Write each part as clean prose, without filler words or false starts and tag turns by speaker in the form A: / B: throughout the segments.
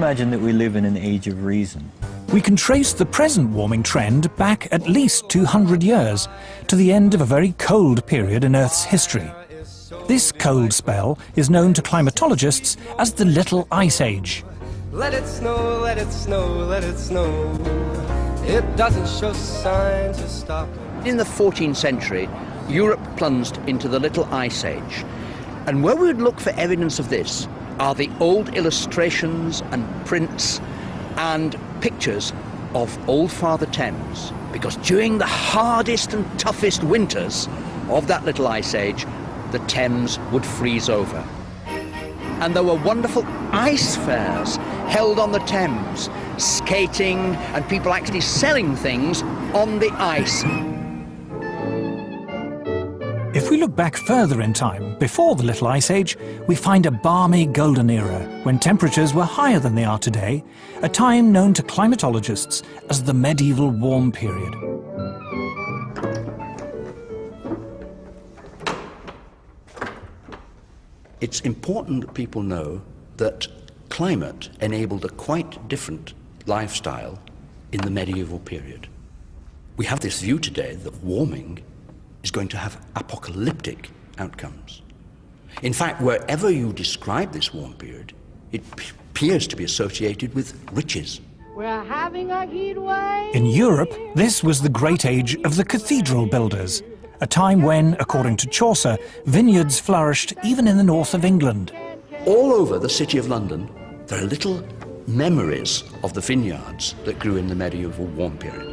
A: imagine that we live in an age of reason.
B: We can trace the present warming trend back at least 200 years, to the end of a very cold period in Earth's history. This cold spell is known to climatologists as the Little Ice Age.
C: Let it snow, let it snow, let it snow. It doesn't show signs of stopping.
D: In the 14th century, Europe plunged into the Little Ice Age. And where we would look for evidence of this are the old illustrations and prints and pictures of Old Father Thames. Because during the hardest and toughest winters of that Little Ice Age, the Thames would freeze over. And there were wonderful ice fairs held on the Thames, skating and people actually selling things on the ice.
B: If we look back further in time, before the Little Ice Age, we find a balmy golden era, when temperatures were higher than they are today, a time known to climatologists as the medieval warm period.
E: It's important that people know that climate enabled a quite different lifestyle in the medieval period. We have this view today that warming is going to have apocalyptic outcomes. In fact, wherever you describe this warm period, it appears to be associated with riches.
F: We're having a heat wave.
B: In Europe, this was the great age of the cathedral builders, a time when, according to Chaucer, vineyards flourished even in the north of England.
E: All over the city of London, there are little memories of the vineyards that grew in the medieval warm period.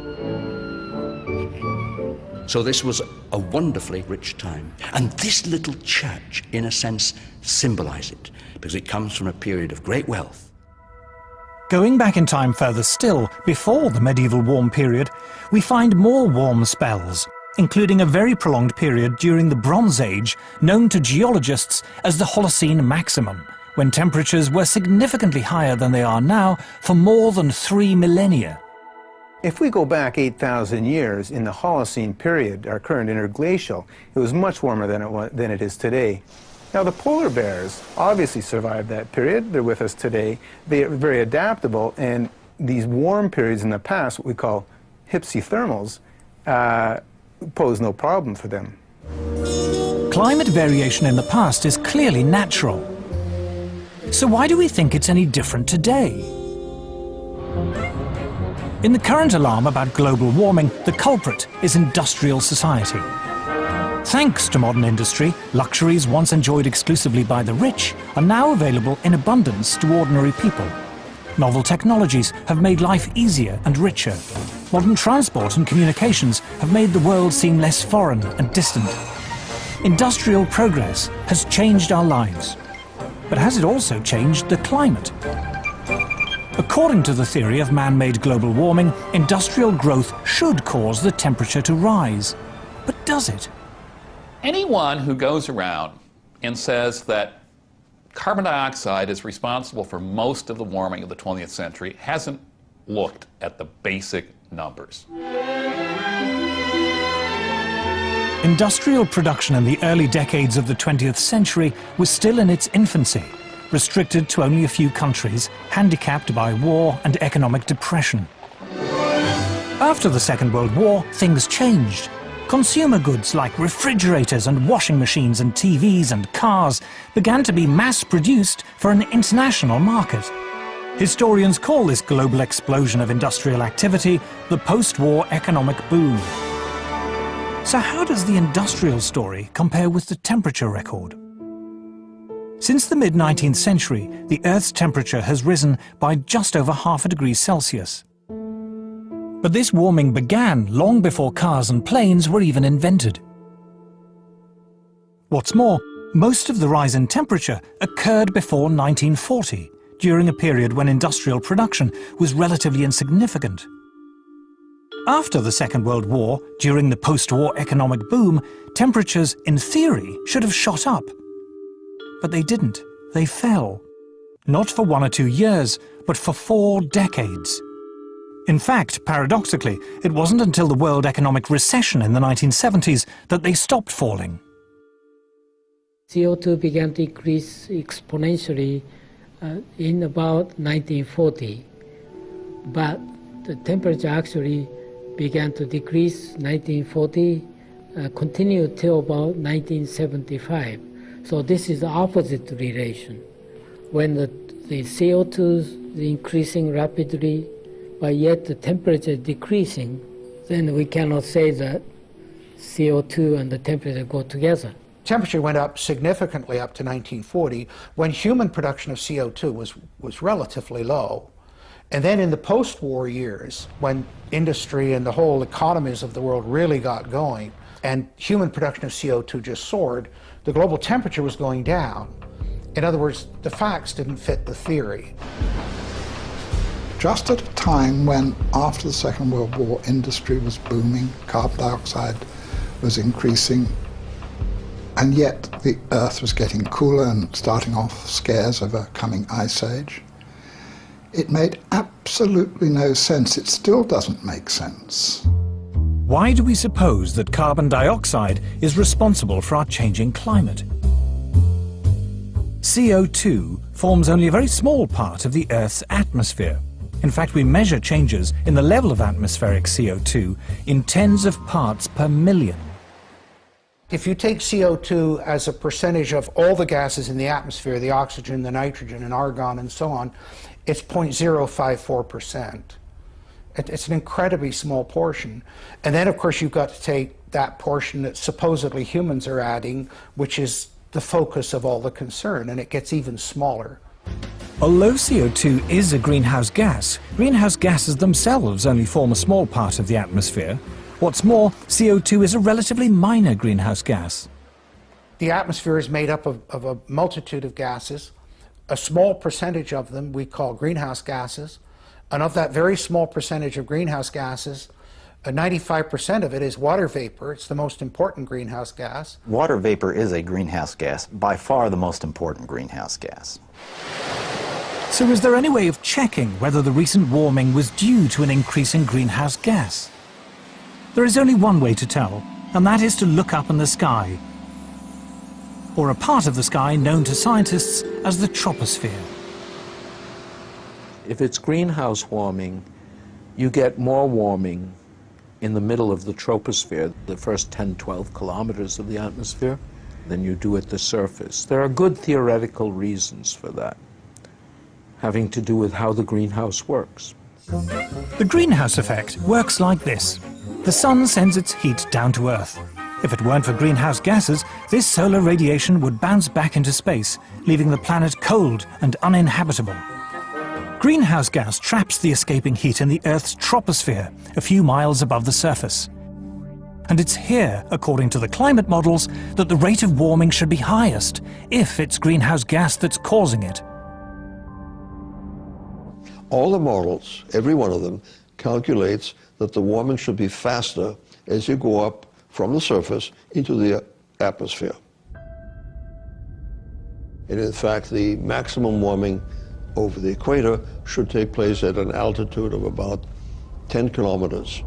E: So this was a wonderfully rich time. And this little church, in a sense, symbolizes it, because it comes from a period of great wealth.
B: Going back in time further still, before the medieval warm period, we find more warm spells, including a very prolonged period during the Bronze Age, known to geologists as the Holocene Maximum, when temperatures were significantly higher than they are now for more than 3 millennia.
G: If we go back 8,000 years in the Holocene period, our current interglacial, it was much warmer than it is today. Now the polar bears obviously survived that period. They're with us today. They are very adaptable, and these warm periods in the past, what we call hypsithermals, pose no problem for them.
B: Climate variation in the past is clearly natural. So why do we think it's any different today? In the current alarm about global warming, the culprit is industrial society. Thanks to modern industry, luxuries once enjoyed exclusively by the rich are now available in abundance to ordinary people. Novel technologies have made life easier and richer. Modern transport and communications have made the world seem less foreign and distant. Industrial progress has changed our lives. But has it also changed the climate? According to the theory of man-made global warming, industrial growth should cause the temperature to rise. But does it?
H: Anyone who goes around and says that carbon dioxide is responsible for most of the warming of the 20th century hasn't looked at the basic numbers.
B: Industrial production in the early decades of the 20th century was still in its infancy, restricted to only a few countries, handicapped by war and economic depression. After the Second World War, things changed. Consumer goods like refrigerators and washing machines and TVs and cars began to be mass-produced for an international market. Historians call this global explosion of industrial activity the post-war economic boom. So how does the industrial story compare with the temperature record? Since the mid-19th century, the Earth's temperature has risen by just over ½ degree Celsius. But this warming began long before cars and planes were even invented. What's more, most of the rise in temperature occurred before 1940, during a period when industrial production was relatively insignificant. After the Second World War, during the post-war economic boom, temperatures, in theory, should have shot up. But they didn't. They fell. Not for 1 or 2 years, but for 4 decades. In fact, paradoxically, it wasn't until the world economic recession in the 1970s that they stopped falling.
F: CO2 began to increase exponentially
I: in about 1940, but the temperature actually began to decrease 1940, continued till about 1975. So this is the opposite relation. When the CO2 is increasing rapidly, but yet the temperature is decreasing, then we cannot say that CO2 and the temperature go together.
J: Temperature went up significantly up to 1940 when human production of CO2 was relatively low. And then in the post-war years, when industry and the whole economies of the world really got going, and human production of CO2 just soared, the global temperature was going down. In other words, the facts didn't fit the theory.
K: Just at a time when, after the Second World War, industry was booming, carbon dioxide was increasing, and yet the Earth was getting cooler and starting off scares of a coming ice age, it made absolutely no sense. It still doesn't make sense.
B: Why do we suppose that carbon dioxide is responsible for our changing climate? CO2 forms only a very small part of the Earth's atmosphere. In fact, we measure changes in the level of atmospheric CO2 in tens of parts per million.
J: If you take CO2 as a percentage of all the gases in the atmosphere, the oxygen, the nitrogen, and argon, and so on, it's 0.054%. It's an incredibly small portion. And then, of course, you've got to take that portion that supposedly humans are adding, which is the focus of all the concern, and it gets even smaller.
B: Although CO2 is a greenhouse gas, greenhouse gases themselves only form a small part of the atmosphere. What's more, CO2 is a relatively minor greenhouse gas.
J: The atmosphere is made up of a multitude of gases. A small percentage of them we call greenhouse gases. And of that very small percentage of greenhouse gases, 95% of it is water vapor. It's the most important greenhouse gas.
A: Water vapor is a greenhouse gas, by far the most important greenhouse gas.
B: So is there any way of checking whether the recent warming was due to an increase in greenhouse gas? There is only one way to tell, and that is to look up in the sky, or a part of the sky known to scientists as the troposphere.
L: If it's greenhouse warming, you get more warming in the middle of the troposphere, the first 10, 12 kilometers of the atmosphere, than you do at the surface. There are good theoretical reasons for that, having to do with how the greenhouse works.
B: The greenhouse effect works like this. The sun sends its heat down to Earth. If it weren't for greenhouse gases, this solar radiation would bounce back into space, leaving the planet cold and uninhabitable. Greenhouse gas traps the escaping heat in the Earth's troposphere, a few miles above the surface. And it's here, according to the climate models, that the rate of warming should be highest, if it's greenhouse gas that's causing it.
M: All the models, every one of them, calculates that the warming should be faster as you go up from the surface into the atmosphere. And in fact, the maximum warming over the equator should take place at an altitude of about 10 kilometers.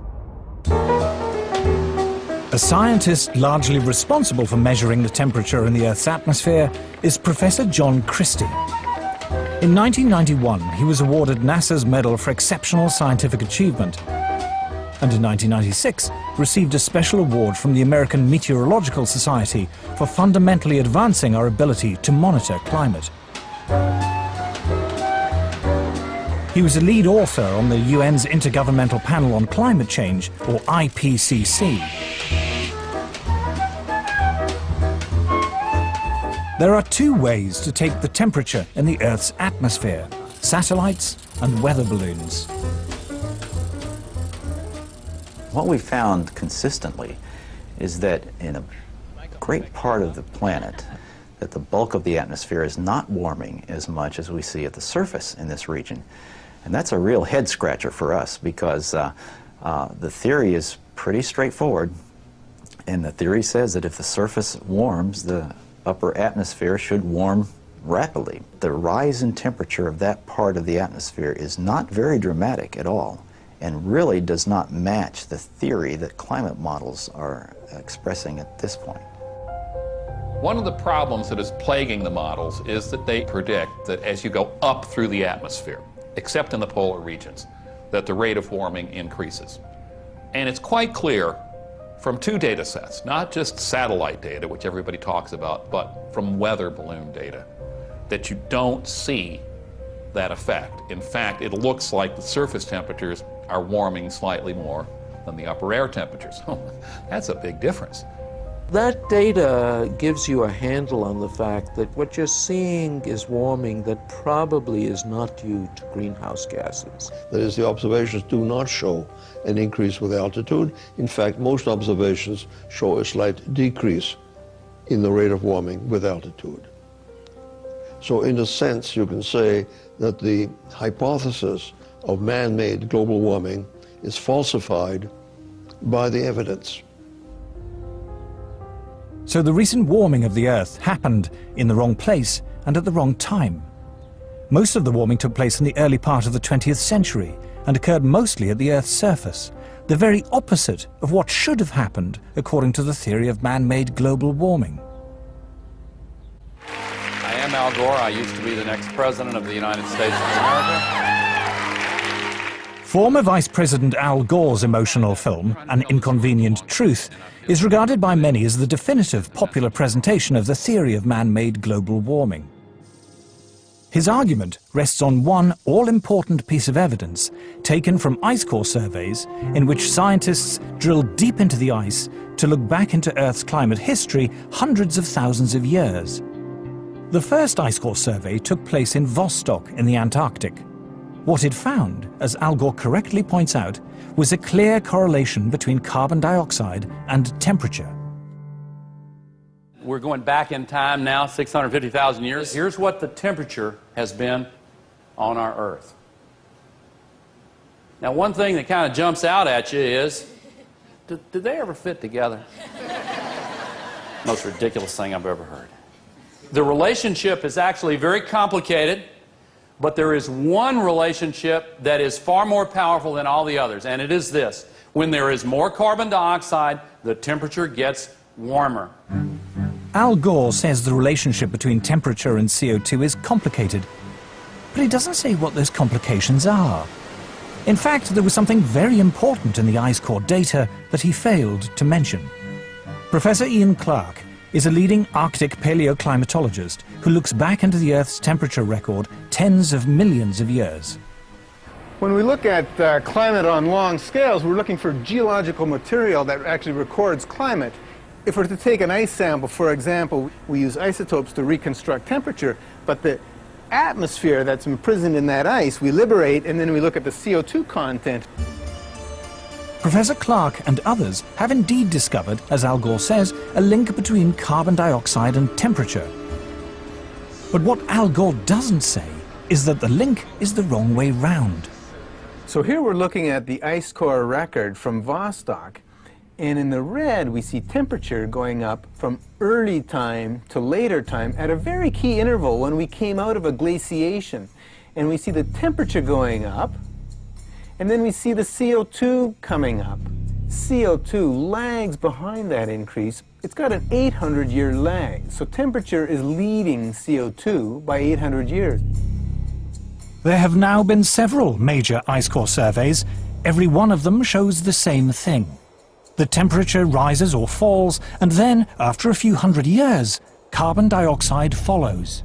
B: A scientist largely responsible for measuring the temperature in the Earth's atmosphere is Professor John Christie. In 1991, he was awarded NASA's Medal for Exceptional Scientific Achievement, and in 1996 received a special award from the American Meteorological Society for fundamentally advancing our ability to monitor climate. He was a lead author on the UN's Intergovernmental Panel on Climate Change, or IPCC. There are two ways to take the temperature in the Earth's atmosphere: satellites and weather balloons.
A: What we found consistently is that in a great part of the planet, that the bulk of the atmosphere is not warming as much as we see at the surface in this region. And that's a real head scratcher for us, because the theory is pretty straightforward. And the theory says that if the surface warms, the upper atmosphere should warm rapidly. The rise in temperature of that part of the atmosphere is not very dramatic at all, and really does not match the theory that climate models are expressing at this point.
H: One of the problems that is plaguing the models is that they predict that as you go up through the atmosphere, except in the polar regions, that the rate of warming increases. And it's quite clear from two data sets, not just satellite data, which everybody talks about, but from weather balloon data, that you don't see that effect. In fact, it looks like the surface temperatures are warming slightly more than the upper air temperatures. That's a big difference.
L: That data gives you a handle on the fact that what you're seeing is warming that probably is not due to greenhouse gases.
M: That is, the observations do not show an increase with altitude. In fact, most observations show a slight decrease in the rate of warming with altitude. So in a sense, you can say that the hypothesis of man-made global warming is falsified by the evidence.
B: So the recent warming of the Earth happened in the wrong place and at the wrong time. Most of the warming took place in the early part of the 20th century and occurred mostly at the Earth's surface, the very opposite of what should have happened according to the theory of man-made global warming.
N: I am Al Gore. I used to be the next president of the United States of America.
B: Former Vice President Al Gore's emotional film, An Inconvenient Truth, is regarded by many as the definitive popular presentation of the theory of man-made global warming. His argument rests on one all-important piece of evidence taken from ice core surveys in which scientists drilled deep into the ice to look back into Earth's climate history hundreds of thousands of years. The first ice core survey took place in Vostok in the Antarctic. What it found, as Al Gore correctly points out, was a clear correlation between carbon dioxide and temperature.
N: We're going back in time now, 650,000 years. Here's what the temperature has been on our Earth. Now, one thing that kind of jumps out at you is, did they ever fit together? Most ridiculous thing I've ever heard. The relationship is actually very complicated, but there is one relationship that is far more powerful than all the others, and it is this. When there is more carbon dioxide, the temperature gets warmer.
B: Al Gore says the relationship between temperature and CO2 is complicated, but he doesn't say what those complications are. In fact, there was something very important in the ice core data that he failed to mention. Professor Ian Clark is a leading Arctic paleoclimatologist who looks back into the Earth's temperature record tens of millions of years.
G: When we look at climate on long scales, we're looking for geological material that actually records climate. If we're to take an ice sample, for example, we use isotopes to reconstruct temperature, but the atmosphere that's imprisoned in that ice we liberate, and then we look at the CO2 content.
B: Professor Clark and others have indeed discovered, as Al Gore says, a link between carbon dioxide and temperature. But what Al Gore doesn't say is that the link is the wrong way round.
G: So here we're looking at the ice core record from Vostok, and in the red we see temperature going up from early time to later time at a very key interval when we came out of a glaciation. And we see the temperature going up, and then we see the CO2 coming up. CO2 lags behind that increase. It's got an 800-year lag, so temperature is leading CO2 by 800 years.
B: There have now been several major ice core surveys. Every one of them shows the same thing. The temperature rises or falls, and then, after a few hundred years, carbon dioxide follows.